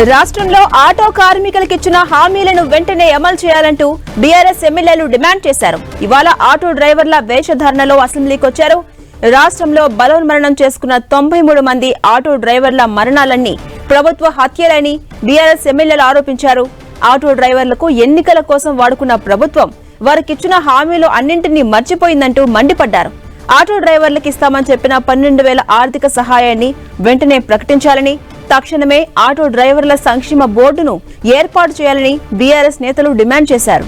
రాష్ట్రంలో ఆటో కార్మికులకు ఇచ్చిన హామీలను వెంటనే అమలు చేయాలంటూ బీఆర్ఎస్ ఎమ్మెల్యేలు డిమాండ్ చేశారు. ఇవాళ ఆటో డ్రైవర్ల వేషధారణలో అసెంబ్లీకి వచ్చారు. రాష్ట్రంలో బలోన్మరణం చేసుకున్న 93 మంది ఆటో డ్రైవర్ల మరణాలన్నీ ప్రభుత్వ హత్యలని బీఆర్ఎస్ ఎమ్మెల్యేలు ఆరోపించారు. ఆటో డ్రైవర్లకు ఎన్నికల కోసం వాడుకున్న ప్రభుత్వం వారికిచ్చిన హామీలు అన్నింటినీ మర్చిపోయిందంటూ మండిపడ్డారు. ఆటో డ్రైవర్లకు ఇస్తామని చెప్పిన 12,000 ఆర్థిక సహాయాన్ని వెంటనే ప్రకటించాలని, తక్షణమే ఆటో డ్రైవర్ల సంక్షేమ బోర్డును ఏర్పాటు చేయాలని బీఆర్ఎస్ నేతలు డిమాండ్ చేశారు.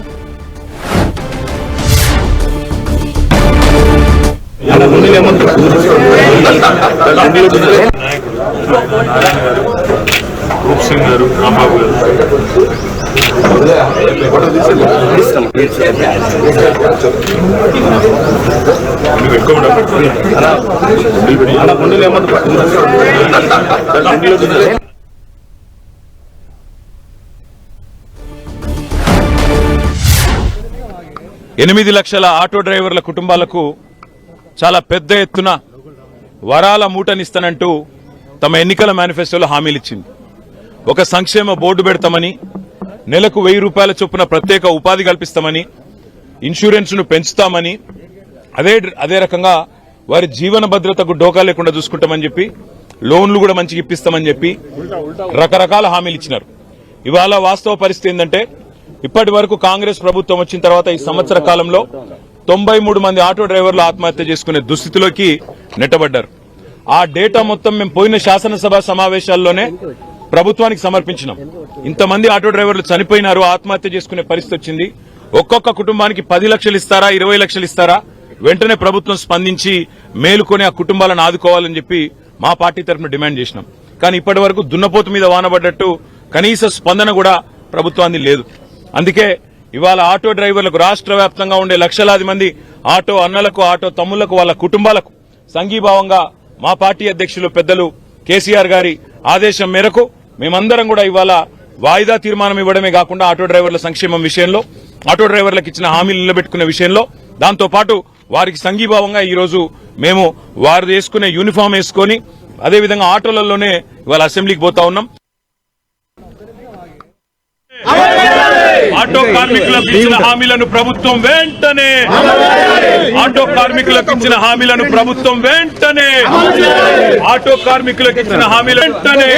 ఎనిమిది లక్షల ఆటో డ్రైవర్ల కుటుంబాలకు చాలా పెద్ద ఎత్తున వరాల మూటనిస్తానంటూ తమ ఎన్నికల మేనిఫెస్టోలో హామీలిచ్చింది. ఒక సంక్షేమ బోర్డు పెడతామని, నెలకు 1000 రూపాయల చొప్పున ప్రత్యేక ఉపాధి కల్పిస్తామని, ఇన్సూరెన్స్ ను పెంచుతామని, అదే రకంగా వారి జీవన భద్రతకు డోకా లేకుండా చూసుకుంటామని చెప్పి, లోన్లు కూడా మంచిగా ఇప్పిస్తామని చెప్పి రకరకాల హామీలు ఇచ్చినారు. ఇవాళ వాస్తవ పరిస్థితి ఏంటంటే, ఇప్పటి వరకు కాంగ్రెస్ ప్రభుత్వం వచ్చిన తర్వాత ఈ సంవత్సర కాలంలో 93 మంది ఆటో డ్రైవర్లు ఆత్మహత్య చేసుకునే దుస్థితిలోకి నెట్టబడ్డారు. ఆ డేటా మొత్తం మేము పోయిన శాసనసభ సమావేశాల్లోనే ప్రభుత్వానికి సమర్పించినాం. ఇంతమంది ఆటో డ్రైవర్లు చనిపోయినారు, ఆత్మహత్య చేసుకునే పరిస్థితి వచ్చింది. ఒక్కొక్క కుటుంబానికి 10 లక్షలు ఇస్తారా, 20 లక్షలు ఇస్తారా, వెంటనే ప్రభుత్వం స్పందించి మేలుకొని ఆ కుటుంబాలను ఆదుకోవాలని చెప్పి మా పార్టీ తరఫున డిమాండ్ చేసినాం. కానీ ఇప్పటి వరకు దున్నపోతు మీద వానబడ్డట్టు కనీస స్పందన కూడా ప్రభుత్వాన్ని లేదు. అందుకే ఇవాళ ఆటో డ్రైవర్లకు రాష్ట్ర వ్యాప్తంగా ఉండే లక్షలాది మంది ఆటో అన్నలకు, ఆటో తమ్ముళ్లకు, వాళ్ళ కుటుంబాలకు సంఘీభావంగా మా పార్టీ అధ్యక్షులు పెద్దలు కేసీఆర్ గారి ఆదేశం మేరకు మేమందరం కూడా ఇవాళ వాయిదా తీర్మానం ఇవ్వడమే కాకుండా ఆటో డ్రైవర్ల సంక్షేమం విషయంలో, ఆటో డ్రైవర్లకు ఇచ్చిన హామీలు నిలబెట్టుకునే విషయంలో, దాంతో పాటు వారికి సంఘీభావంగా ఈ రోజు మేము వారు వేసుకునే యూనిఫామ్ వేసుకుని అదేవిధంగా ఆటోలలోనే ఇవాళ అసెంబ్లీకి పోతా ఉన్నాం. ఆటో కార్మికులకు ఇచ్చిన హామీలను ప్రభుత్వం వెంటనే, ఆటో కార్మికులకు ఇచ్చిన హామీలను ప్రభుత్వం వెంటనే, ఆటో కార్మికులకు ఇచ్చిన హామీలు వెంటనే,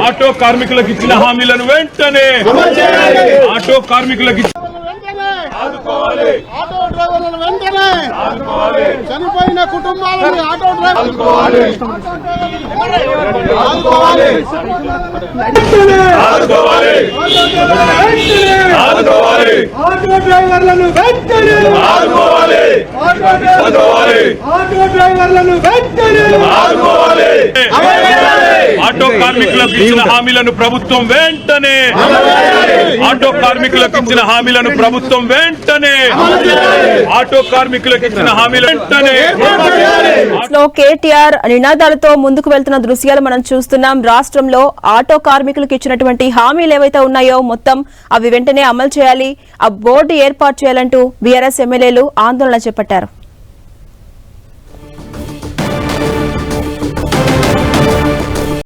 ఆటో కార్మికులకు ఇచ్చిన హామీలను వెంటనే, ఆటో కార్మికులకు ఆదుకోవాలి, ఆటో డ్రైవర్లను వెంటనే ఆదుకోవాలి, చనిపోయిన కుటుంబాలను ఆటో డ్రైవర్లు ఆదుకోవాలి, ఆదుకోవాలి, ఆదుకోవాలి, ఆదుకోవాలి, ఆటో డ్రైవర్లను వెంటనే ఆదుకోవాలి, ఆదుకోవాలి, ఆటో డ్రైవర్లను వెంటనే ఆదుకోవాలి, ఆటో కార్మికులకు ఇచ్చిన హామీలను ప్రభుత్వం వెంటనే, ఆటో కార్మికులకు ఇచ్చిన హామీలను ప్రభుత్వం వెంటనే, ఆటో కార్మికులకు ఇచ్చిన హామీలు వెంటనే. కేటీఆర్ నినాదాలతో ముందుకు వెళ్తున్న దృశ్యాలు మనం చూస్తున్నాం. రాష్ట్రంలో ఆటో కార్మికులకు ఇచ్చినటువంటి హామీలు ఏవైతే ఉన్నాయో మొత్తం అవి వెంటనే అమలు చేయాలి, ఆ బోర్డు ఏర్పాటు చేయాలంటూ బీఆర్ఎస్ ఎమ్మెల్యేలు ఆందోళన చేపట్టారు.